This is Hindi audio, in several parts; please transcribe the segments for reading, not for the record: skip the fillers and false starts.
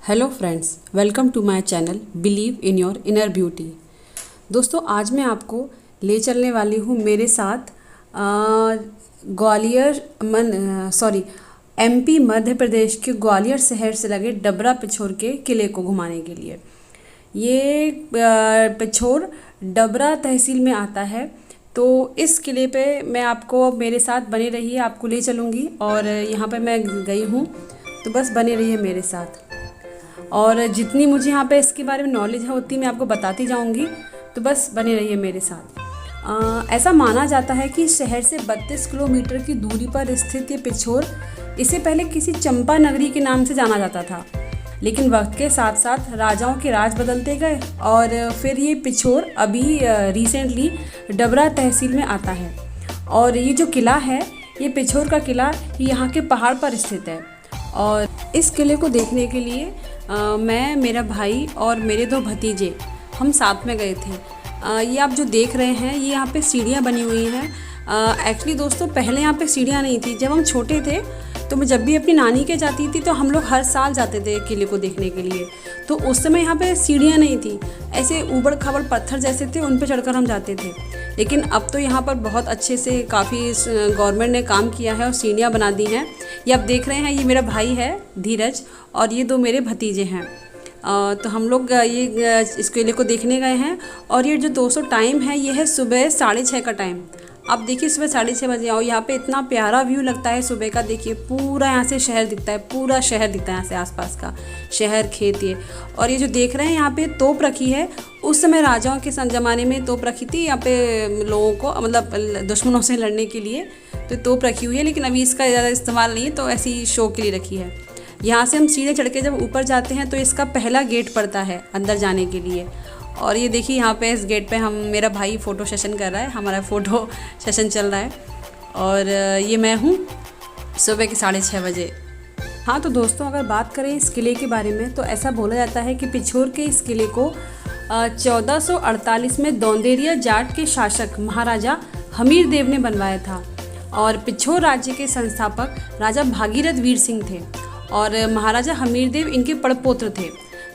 Hello friends, welcome to my channel believe in your inner beauty. दोस्तों, आज मैं आपको ले चलने वाली हूँ मेरे साथ एमपी मध्य प्रदेश के ग्वालियर शहर से लगे डबरा पिछोर के किले को घुमाने के लिए। ये पिछोर डबरा तहसील में आता है। तो इस किले पे मैं आपको मेरे साथ बने रहिए, आपको ले चलूँगी और यहाँ पे मैं गई हूँ, तो बस बने रहिए मेरे साथ। और जितनी मुझे यहाँ पे इसके बारे में नॉलेज है उतनी मैं आपको बताती जाऊँगी, तो बस बने रहिए मेरे साथ। ऐसा माना जाता है कि शहर से 32 किलोमीटर की दूरी पर स्थित ये पिछोर इसे पहले किसी चंपा नगरी के नाम से जाना जाता था, लेकिन वक्त के साथ साथ राजाओं के राज बदलते गए और फिर ये पिछोर अभी रिसेंटली डबरा तहसील में आता है। और ये जो किला है, ये पिछोर का किला यहाँ के पहाड़ पर स्थित है। और इस किले को देखने के लिए मैं, मेरा भाई और मेरे 2 भतीजे हम साथ में गए थे। ये आप जो देख रहे हैं, ये यहाँ पे सीढ़ियाँ बनी हुई हैं। एक्चुअली दोस्तों, पहले यहाँ पे सीढ़ियाँ नहीं थी। जब हम छोटे थे तो मैं जब भी अपनी नानी के जाती थी तो हम लोग हर साल जाते थे किले को देखने के लिए। तो उस समय यहाँ पे सीढ़ियाँ नहीं थी, ऐसे ऊबड़ खाबड़ पत्थर जैसे थे, उन पे चढ़कर हम जाते थे। लेकिन अब तो यहाँ पर बहुत अच्छे से काफ़ी गवर्नमेंट ने काम किया है और सीढ़ियाँ बना दी हैं। ये आप देख रहे हैं, ये मेरा भाई है धीरज और ये 2 मेरे भतीजे हैं। तो हम लोग ये इस किले को देखने गए हैं। और ये जो दोस्तों टाइम है, ये है सुबह 6:30 का टाइम। आप देखिए, सुबह 6:30 बजे आओ, यहाँ पे इतना प्यारा व्यू लगता है सुबह का। देखिए, पूरा यहाँ से शहर दिखता है, पूरा शहर दिखता है यहाँ से, आसपास का शहर, खेत। ये और ये जो देख रहे हैं, यहाँ पे तोप रखी है। उस समय राजाओं के ज़माने में तोप रखी थी यहाँ पे लोगों को, मतलब दुश्मनों से लड़ने के लिए। तो तोप रखी हुई है, लेकिन अभी इसका ज़्यादा इस्तेमाल नहीं है, तो ऐसी शो के लिए रखी है। यहाँ से हम सीधे चढ़ के जब ऊपर जाते हैं तो इसका पहला गेट पड़ता है अंदर जाने के लिए। और ये देखिए, यहाँ पे इस गेट पे मेरा भाई फ़ोटो सेशन कर रहा है, हमारा फ़ोटो सेशन चल रहा है। और ये मैं हूँ सुबह के 6:30 बजे। हाँ, तो दोस्तों, अगर बात करें इस किले के बारे में, तो ऐसा बोला जाता है कि पिछोर के इस किले को 1448 में दौंदेरिया जाट के शासक महाराजा हमीर देव ने बनवाया था। और पिछोर राज्य के संस्थापक राजा भागीरथ वीर सिंह थे और महाराजा हमीर देव इनके पड़पोत्र थे।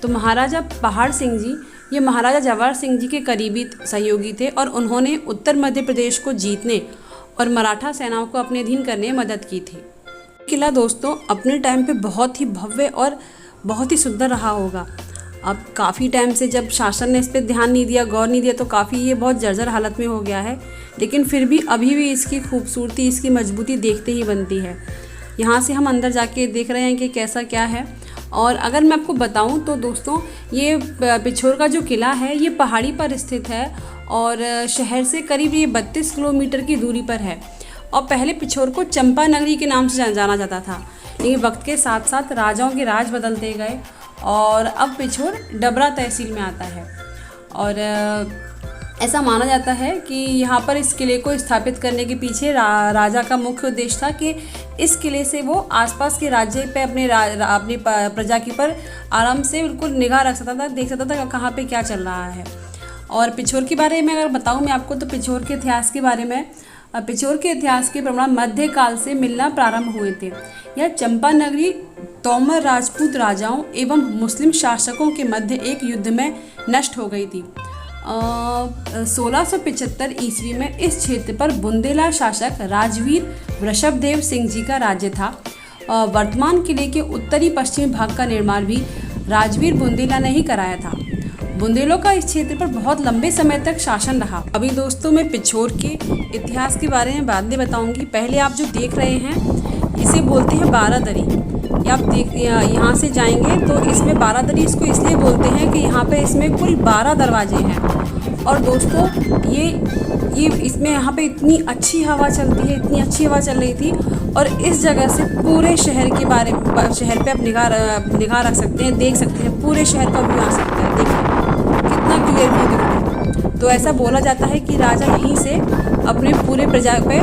तो महाराजा पहाड़ सिंह जी, ये महाराजा जवाहर सिंह जी के करीबी सहयोगी थे और उन्होंने उत्तर मध्य प्रदेश को जीतने और मराठा सेनाओं को अपने अधीन करने में मदद की थी। किला दोस्तों अपने टाइम पे बहुत ही भव्य और बहुत ही सुंदर रहा होगा। अब काफ़ी टाइम से जब शासन ने इस पर ध्यान नहीं दिया, गौर नहीं दिया, तो काफ़ी ये बहुत जर्जर हालत में हो गया है। लेकिन फिर भी अभी भी इसकी खूबसूरती, इसकी मजबूती देखते ही बनती है। यहाँ से हम अंदर जाके देख रहे हैं कि कैसा क्या है। और अगर मैं आपको बताऊं तो दोस्तों, ये पिछोर का जो किला है, ये पहाड़ी पर स्थित है और शहर से करीब ये 32 किलोमीटर की दूरी पर है। और पहले पिछोर को चंपा नगरी के नाम से जाना जाता था, लेकिन वक्त के साथ साथ राजाओं के राज बदलते गए और अब पिछोर डबरा तहसील में आता है। और ऐसा माना जाता है कि यहाँ पर इस किले को स्थापित करने के पीछे राजा का मुख्य उद्देश्य था कि इस किले से वो आसपास के राज्य पे अपनी प्रजा की पर आराम से बिल्कुल निगाह रख सकता था, देख सकता था कहाँ पे क्या चल रहा है। और पिछोर के बारे में अगर बताऊँ मैं आपको, तो पिछोर के इतिहास के बारे में, पिछोर के इतिहास के प्रमाण मध्यकाल से मिलना प्रारंभ हुए थे। यह चंपा नगरी तोमर राजपूत राजाओं एवं मुस्लिम शासकों के मध्य एक युद्ध में नष्ट हो गई थी। 1675 ईस्वी में इस क्षेत्र पर बुंदेला शासक राजवीर वृषभदेव सिंह जी का राज्य था। वर्तमान किले के उत्तरी पश्चिमी भाग का निर्माण भी राजवीर बुंदेला ने ही कराया था। बुंदेलों का इस क्षेत्र पर बहुत लंबे समय तक शासन रहा। अभी दोस्तों, मैं पिछोर के इतिहास के बारे में बाद में बताऊंगी। पहले आप जो देख रहे हैं, इसे बोलते हैं बारादरी। आप यहाँ से जाएंगे तो इसमें बारादरी इसको इसलिए बोलते हैं कि यहाँ पे इसमें कुल 12 दरवाजे हैं। और दोस्तों, ये इसमें यहाँ पे इतनी अच्छी हवा चलती है, इतनी अच्छी हवा चल रही थी। और इस जगह से पूरे शहर के बारे में, शहर पे आप निगाह रख सकते हैं, देख सकते हैं, पूरे शहर का व्यू आ सकता है। देखिए कितना क्लियर व्यू दिख रहा है। तो ऐसा बोला जाता है कि राजा यहीं से अपने पूरे प्रजा पे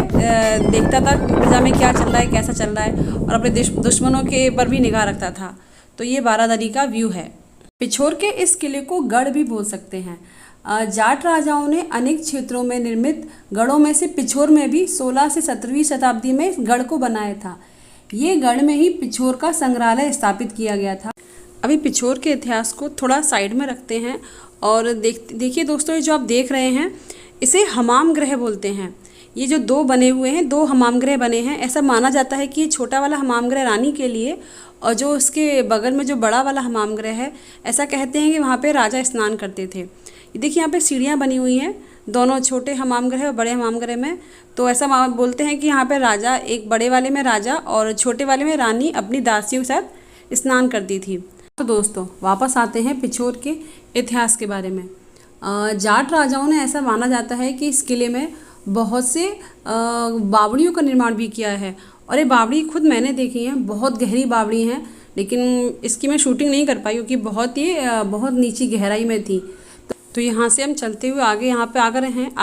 देखता था, प्रजा में क्या चल रहा है, कैसा चल रहा है, और अपने दुश्मनों के पर भी निगाह रखता था। तो ये बारादरी का व्यू है। पिछोर के इस किले को गढ़ भी बोल सकते हैं। जाट राजाओं ने अनेक क्षेत्रों में निर्मित गढ़ों में से पिछोर में भी 16 से 17वीं शताब्दी में इस गढ़ को बनाया था। ये गढ़ में ही पिछोर का संग्रहालय स्थापित किया गया था। अभी पिछोर के इतिहास को थोड़ा साइड में रखते हैं और देखिए दोस्तों, ये जो आप देख रहे हैं इसे हमाम गृह बोलते हैं। ये जो दो बने हुए हैं, दो हमाम गृह बने हैं। ऐसा माना जाता है कि छोटा वाला हमाम गृह रानी के लिए और जो उसके बगल में जो बड़ा वाला हमाम गृह है, ऐसा कहते हैं कि वहाँ पे राजा स्नान करते थे। ये देखिए यहाँ पे सीढ़ियाँ बनी हुई हैं दोनों छोटे हमाम गृह और बड़े हमाम गृह में। तो ऐसा बोलते हैं कि यहाँ पे राजा, एक बड़े वाले में राजा और छोटे वाले में रानी अपनी दासियों के साथ स्नान करती थी। तो दोस्तों वापस आते हैं पिछोर के इतिहास के बारे में। जाट राजाओं ने, ऐसा माना जाता है कि इस किले में बहुत से बावड़ियों का निर्माण भी किया है। और ये बावड़ी खुद मैंने देखी हैं, बहुत गहरी बावड़ी हैं, लेकिन इसकी मैं शूटिंग नहीं कर पाई क्योंकि बहुत नीची गहराई में थी। तो यहाँ से हम चलते हुए आगे यहाँ पे आ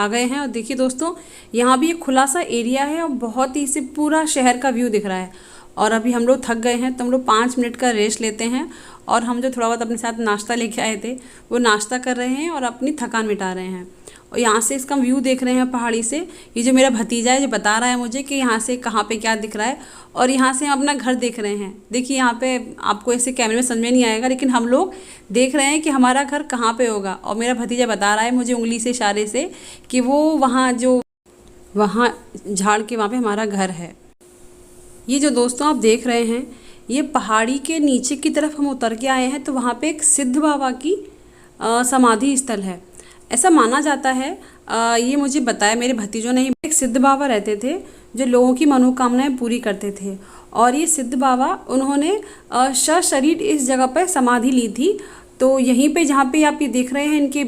गए हैं और देखिए दोस्तों, यहाँ भी एक खुला सा एरिया है और बहुत ही से पूरा शहर का व्यू दिख रहा है। और अभी हम लोग थक गए हैं तो हम लोग 5 मिनट का रेस्ट लेते हैं और हम जो थोड़ा बहुत अपने साथ नाश्ता लेके आए थे वो नाश्ता कर रहे हैं और अपनी थकान मिटा रहे हैं। और यहाँ से इसका व्यू देख रहे हैं पहाड़ी से। ये जो मेरा भतीजा है जो बता रहा है मुझे कि यहाँ से कहाँ पे क्या दिख रहा है, और यहाँ से हम अपना घर देख रहे हैं। देखिए यहाँ पे आपको ऐसे कैमरे में समझ में नहीं आएगा, लेकिन हम लोग देख रहे हैं कि हमारा घर कहाँ पे होगा। और मेरा भतीजा बता रहा है मुझे उंगली से, इशारे से, कि वो वहाँ झाड़ के वहाँ पे हमारा घर है। ये जो दोस्तों आप देख रहे हैं, ये पहाड़ी के नीचे की तरफ हम उतर के आए हैं तो वहाँ पे एक सिद्ध बाबा की समाधि स्थल है। ऐसा माना जाता है, ये मुझे बताया मेरे भतीजों ने ही। एक सिद्ध बाबा रहते थे जो लोगों की मनोकामनाएं पूरी करते थे, और ये सिद्ध बाबा उन्होंने सशरीर इस जगह पर समाधि ली थी। तो यहीं पे, जहाँ पे आप ये देख रहे हैं इनके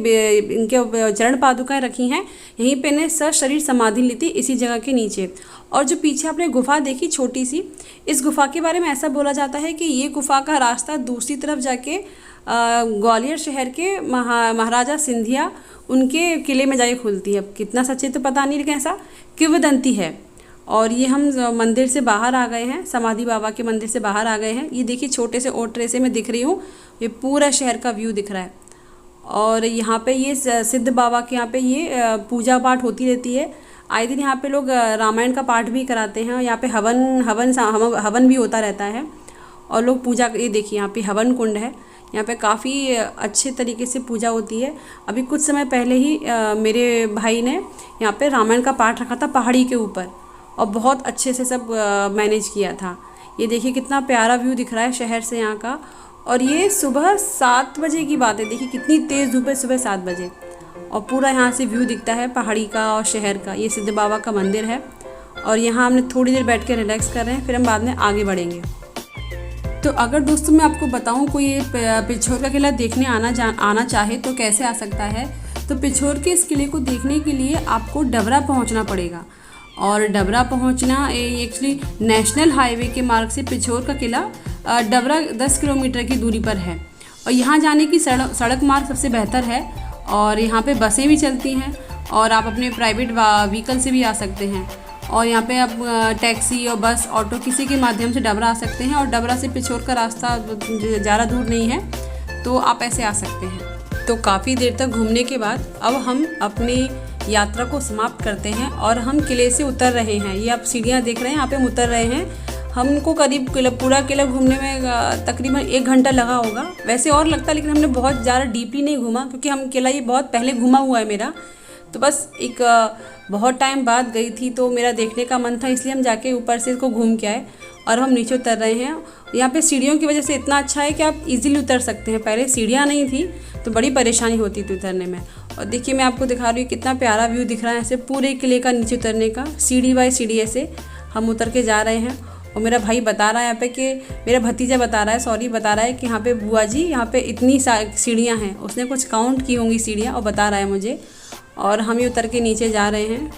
चरण पादुकाएं रखी हैं, यहीं पे इन्हें सशरीर समाधि ली थी, इसी जगह के नीचे। और जो पीछे आपने गुफा देखी छोटी सी, इस गुफा के बारे में ऐसा बोला जाता है कि ये गुफा का रास्ता दूसरी तरफ जाके ग्वालियर शहर के महाराजा सिंधिया उनके किले में जाके खुलती है। अब कितना सच्चे तो पता नहीं, लेकिन ऐसा किंवदंती है। और ये हम मंदिर से बाहर आ गए हैं, समाधि बाबा के मंदिर से बाहर आ गए हैं। ये देखिए छोटे से ओटरे से मैं दिख रही हूँ, ये पूरा शहर का व्यू दिख रहा है। और यहाँ पे ये सिद्ध बाबा के यहाँ पे ये पूजा पाठ होती रहती है। आए दिन यहाँ पे लोग रामायण का पाठ भी कराते हैं और यहाँ पे हवन भी होता रहता है और लोग पूजा, ये देखिए यहाँ पे हवन कुंड है, यहाँ पे काफ़ी अच्छे तरीके से पूजा होती है। अभी कुछ समय पहले ही मेरे भाई ने यहाँ पे रामायण का पाठ रखा था पहाड़ी के ऊपर, और बहुत अच्छे से सब मैनेज किया था। ये देखिए कितना प्यारा व्यू दिख रहा है शहर से यहाँ का। और ये सुबह 7 बजे की बात है, देखिए कितनी तेज़ धूप है, सुबह 7 बजे, और पूरा यहाँ से व्यू दिखता है पहाड़ी का और शहर का। ये सिद्ध बाबा का मंदिर है और यहाँ हमने थोड़ी देर बैठ के रिलैक्स कर रहे हैं, फिर हम बाद में आगे बढ़ेंगे। तो अगर दोस्तों मैं आपको बताऊँ कोई ये पिछोर का किला देखने आना चाहे तो कैसे आ सकता है, तो पिछोर के इस किले को देखने के लिए आपको डबरा पहुँचना पड़ेगा। और डबरा पहुँचना एक्चुअली नेशनल हाईवे के मार्ग से पिछोर का किला डबरा 10 किलोमीटर की दूरी पर है। और यहाँ जाने की सड़क मार्ग सबसे बेहतर है, और यहाँ पे बसें भी चलती हैं और आप अपने प्राइवेट व्हीकल से भी आ सकते हैं। और यहाँ पे आप टैक्सी और बस, ऑटो, किसी के माध्यम से डबरा आ सकते हैं। और डबरा से पिछोर का रास्ता ज़्यादा दूर नहीं है, तो आप ऐसे आ सकते हैं। तो काफ़ी देर तक घूमने के बाद अब हम अपनी यात्रा को समाप्त करते हैं और हम किले से उतर रहे हैं। ये आप सीढ़ियाँ देख रहे हैं, यहाँ पे हम उतर रहे हैं। हमको करीब पूरा किला घूमने में तकरीबन 1 घंटा लगा होगा, वैसे और लगता है, लेकिन हमने बहुत ज़्यादा डीपली नहीं घूमा क्योंकि हम किला ये बहुत पहले घूमा हुआ है मेरा। तो बस एक बहुत टाइम बाद गई थी तो मेरा देखने का मन था, इसलिए हम जाके ऊपर से इसको घूम के आए और हम नीचे उतर रहे हैं। यहाँ पे सीढ़ियों की वजह से इतना अच्छा है कि आप इजीली उतर सकते हैं। पहले सीढ़ियाँ नहीं थी तो बड़ी परेशानी होती थी उतरने में। और देखिए मैं आपको दिखा रही हूँ कितना प्यारा व्यू दिख रहा है ऐसे पूरे किले का नीचे उतरने का। सीढ़ी बाय सीढ़ी ऐसे हम उतर के जा रहे हैं। और मेरा भाई बता रहा है यहाँ पे कि मेरा भतीजा बता रहा है कि यहाँ पे बुआ जी यहाँ पे इतनी सीढ़ियाँ हैं, उसने कुछ काउंट की होंगी सीढ़ियाँ और बता रहा है मुझे। और हम ये उतर के नीचे जा रहे हैं।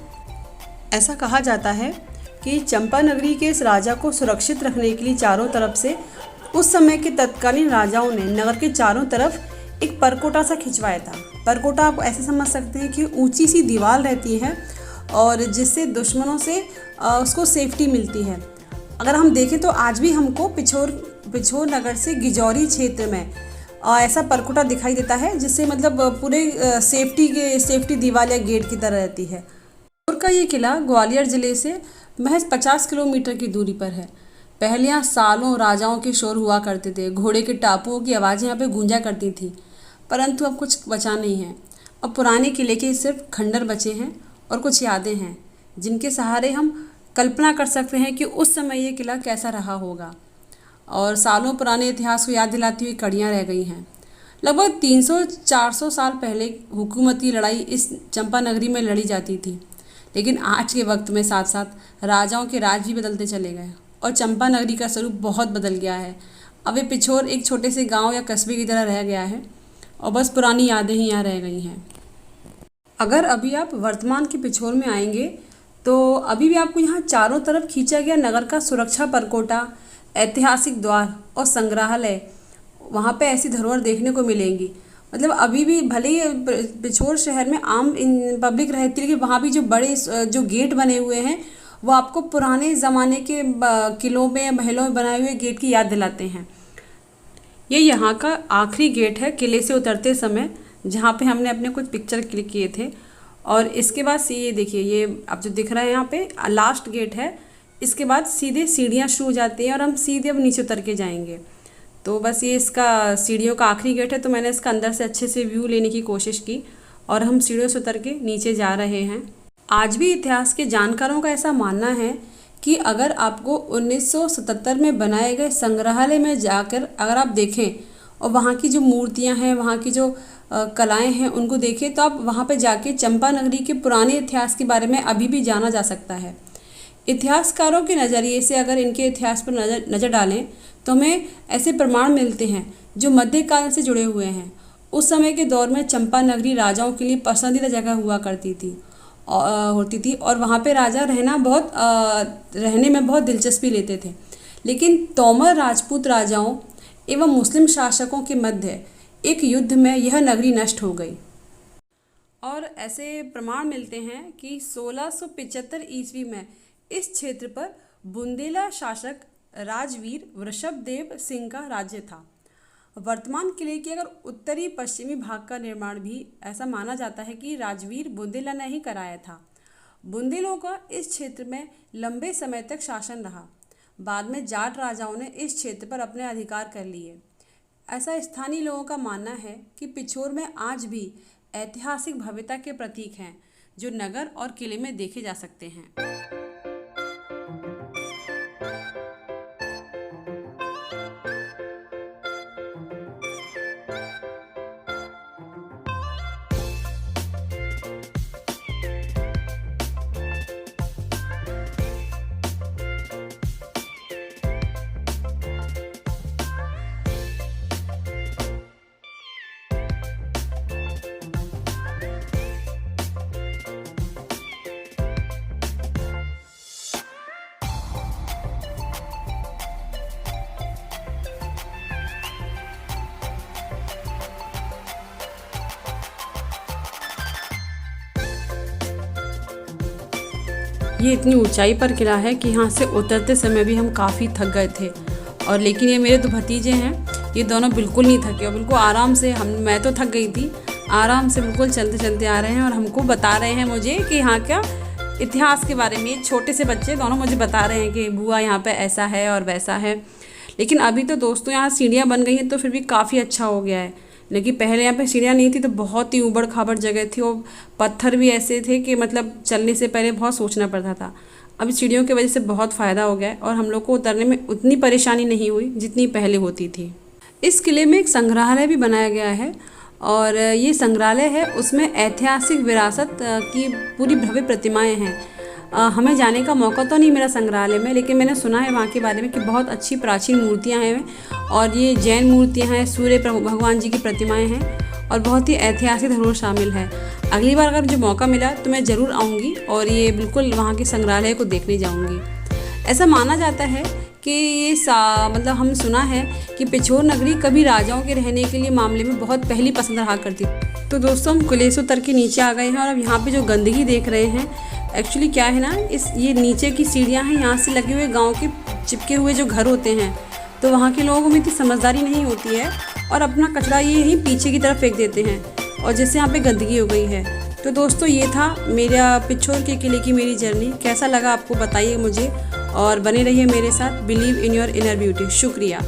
ऐसा कहा जाता है कि चंपानगरी के इस राजा को सुरक्षित रखने के लिए चारों तरफ से उस समय के तत्कालीन राजाओं ने नगर के चारों तरफ एक परकोटा सा खिंचवाया था। परकोटा आप ऐसे समझ सकते हैं कि ऊंची सी दीवार रहती है और जिससे दुश्मनों से उसको सेफ्टी मिलती है। अगर हम देखें तो आज भी हमको पिछोर नगर से गिजौरी क्षेत्र में ऐसा परकोटा दिखाई देता है, जिससे मतलब पूरे सेफ्टी दीवार या गेट की तरह रहती है। पिछोर का ये किला ग्वालियर ज़िले से महज 50 किलोमीटर की दूरी पर है। पहले यहाँ सालों राजाओं के शोर हुआ करते थे, घोड़े के टापुओं की आवाज़ें यहाँ पे गूंजा करती थी, परंतु अब कुछ बचा नहीं है। अब पुराने किले के सिर्फ खंडर बचे हैं और कुछ यादें हैं जिनके सहारे हम कल्पना कर सकते हैं कि उस समय ये किला कैसा रहा होगा। और सालों पुराने इतिहास को याद दिलाती हुई कड़ियाँ रह गई हैं। लगभग 300-400 साल पहले हुकूमती लड़ाई इस चंपा नगरी में लड़ी जाती थी, लेकिन आज के वक्त में साथ साथ राजाओं के राज भी बदलते चले गए और चंपा नगरी का स्वरूप बहुत बदल गया है। अब ये पिछोर एक छोटे से गांव या कस्बे की तरह रह गया है और बस पुरानी यादें ही यहाँ रह गई हैं। अगर अभी आप वर्तमान के पिछोर में आएंगे तो अभी भी आपको यहाँ चारों तरफ खींचा गया नगर का सुरक्षा परकोटा, ऐतिहासिक द्वार और संग्रहालय, वहाँ पे ऐसी धरोहर देखने को मिलेंगी। मतलब अभी भी भले ही पिछोर शहर में आम पब्लिक रहती है, लेकिन वहाँ भी जो बड़े जो गेट बने हुए हैं वो आपको पुराने ज़माने के किलों में या महलों में बनाए हुए गेट की याद दिलाते हैं। ये यहाँ का आखिरी गेट है किले से उतरते समय, जहाँ पे हमने अपने कुछ पिक्चर क्लिक किए थे। और इसके बाद से ये देखिए, ये अब जो दिख रहा है यहाँ पे लास्ट गेट है। इसके बाद सीधे सीढ़ियाँ शुरू हो जाती हैं और हम सीधे अब नीचे उतर के जाएंगे। तो बस ये इसका सीढ़ियों का आखिरी गेट है, तो मैंने इसका अंदर से अच्छे से व्यू लेने की कोशिश की और हम सीढ़ियों से उतर के नीचे जा रहे हैं। आज भी इतिहास के जानकारों का ऐसा मानना है कि अगर आपको 1977 में बनाए गए संग्रहालय में जाकर अगर आप देखें और वहाँ की जो मूर्तियाँ हैं, वहाँ की जो कलाएँ हैं उनको देखें, तो आप वहाँ पे जाके चंपा नगरी के पुराने इतिहास के बारे में अभी भी जाना जा सकता है। इतिहासकारों के नज़रिए से अगर इनके इतिहास पर नज़र डालें तो हमें ऐसे प्रमाण मिलते हैं जो मध्यकाल से जुड़े हुए हैं। उस समय के दौर में चंपा नगरी राजाओं के लिए पसंदीदा जगह हुआ करती थी और वहाँ पे राजा रहने में बहुत दिलचस्पी लेते थे। लेकिन तोमर राजपूत राजाओं एवं मुस्लिम शासकों के मध्य एक युद्ध में यह नगरी नष्ट हो गई। और ऐसे प्रमाण मिलते हैं कि 1675 ईस्वी में इस क्षेत्र पर बुंदेला शासक राजवीर वृषभदेव सिंह का राज्य था। वर्तमान किले के अगर उत्तरी पश्चिमी भाग का निर्माण भी ऐसा माना जाता है कि राजवीर बुंदेला ने ही कराया था। बुंदेलों का इस क्षेत्र में लंबे समय तक शासन रहा। बाद में जाट राजाओं ने इस क्षेत्र पर अपने अधिकार कर लिए। ऐसा स्थानीय लोगों का मानना है कि पिछोर में आज भी ऐतिहासिक भव्यता के प्रतीक हैं जो नगर और किले में देखे जा सकते हैं। ये इतनी ऊंचाई पर किला है कि यहाँ से उतरते समय भी हम काफ़ी थक गए थे। और लेकिन ये मेरे दो भतीजे हैं, ये दोनों बिल्कुल नहीं थके और बिल्कुल आराम से मैं तो थक गई थी, आराम से बिल्कुल चलते चलते आ रहे हैं और हमको बता रहे हैं मुझे कि यहाँ क्या इतिहास के बारे में। छोटे से बच्चे दोनों मुझे बता रहे हैं कि बुआ यहाँ पे ऐसा है और वैसा है। लेकिन अभी तो दोस्तों यहाँ सीढ़ियाँ बन गई हैं तो फिर भी काफ़ी अच्छा हो गया है। लेकिन पहले यहाँ पे सीढ़ियाँ नहीं थी तो बहुत ही ऊबड़ खाबड़ जगह थी और पत्थर भी ऐसे थे कि मतलब चलने से पहले बहुत सोचना पड़ता था। अब सीढ़ियों की वजह से बहुत फ़ायदा हो गया है और हम लोग को उतरने में उतनी परेशानी नहीं हुई जितनी पहले होती थी। इस किले में एक संग्रहालय भी बनाया गया है और ये संग्रहालय है, उसमें ऐतिहासिक विरासत की पूरी भव्य प्रतिमाएँ हैं। हमें जाने का मौका तो नहीं मिला संग्रहालय में, लेकिन मैंने सुना है वहाँ के बारे में कि बहुत अच्छी प्राचीन मूर्तियाँ हैं और ये जैन मूर्तियाँ हैं, सूर्य भगवान जी की प्रतिमाएँ हैं और बहुत ही ऐतिहासिक धरोहर शामिल है। अगली बार अगर मुझे मौका मिला तो मैं ज़रूर आऊँगी और ये बिल्कुल वहाँ के संग्रहालय को देखने जाऊँगी। ऐसा माना जाता है कि ये मतलब हम सुना है कि पिछोर नगरी कभी राजाओं के रहने के लिए मामले में बहुत पहली पसंद रहा करती। तो दोस्तों हम किले से उतर के नीचे आ गए हैं और अब यहाँ पे जो गंदगी देख रहे हैं, एक्चुअली क्या है ना, ये नीचे की सीढ़ियाँ हैं, यहाँ से लगे हुए गांव के चिपके हुए जो घर होते हैं, तो वहाँ के लोगों में इतनी समझदारी नहीं होती है और अपना कचरा ये यहीं पीछे की तरफ फेंक देते हैं और जैसे यहाँ पे गंदगी हो गई है। तो दोस्तों ये था मेरा पिछोर के किले की मेरी जर्नी। कैसा लगा आपको बताइए मुझे और बने रहिए मेरे साथ। Believe in your inner beauty. शुक्रिया।